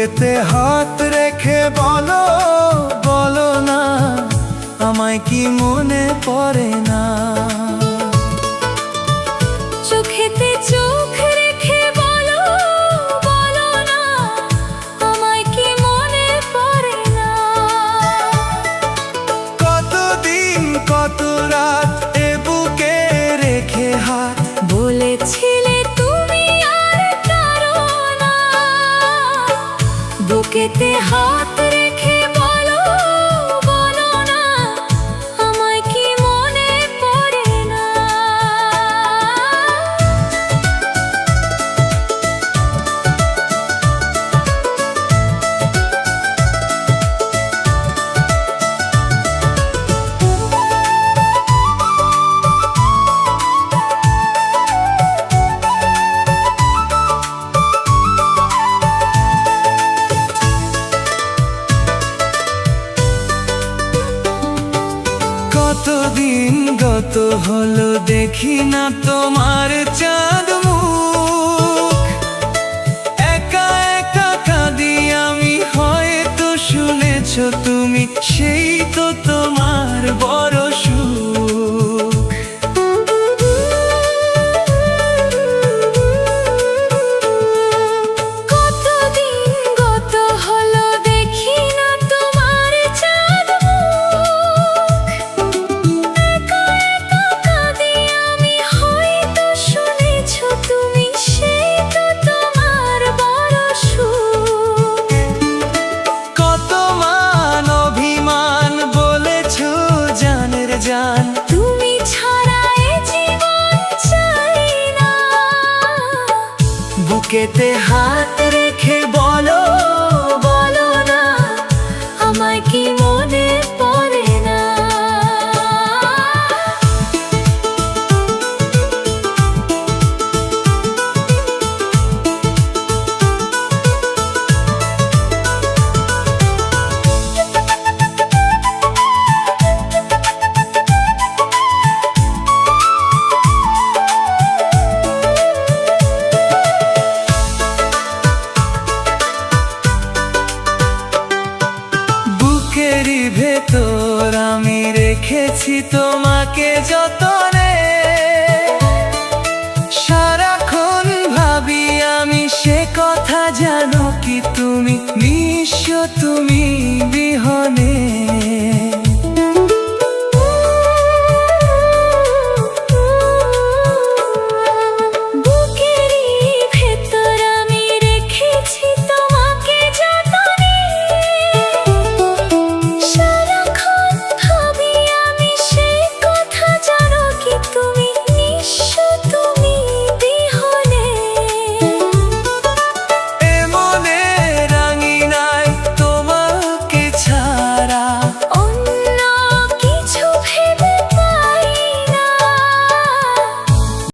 বুকেতে হাত রেখে বলো, বলো না আমায় কি মনে পড়ে না। চোখেতে চোখ রেখে বলো, বলো না আমায় কি মনে পড়ে না। কতদিন কত রাত এ বুকে রেখে হাত বলেছিলে তুমি আর কারো না। বুকেতে হাত রেখে বলো, বলো না আমায় কি মনে পড়ে না। কতদিন গত হলো দেখি না তোমার চাঁদ মুখ। একা একা কাঁদি আমি, হয়তো শুনেছো তুমি, সেই তো তোমার বড় সুখ। কতদিন গত হলো দেখি না তোমার চাঁদ মুখ। একা একা কাঁদি আমি, হয়তো শুনেছো তুমি, সেই তো তোমার বড় সুখ। কত মান অভিমান বলেছো জানের জান, তুমি ছাড়া এ জীবন চাই না। বুকেতে হাত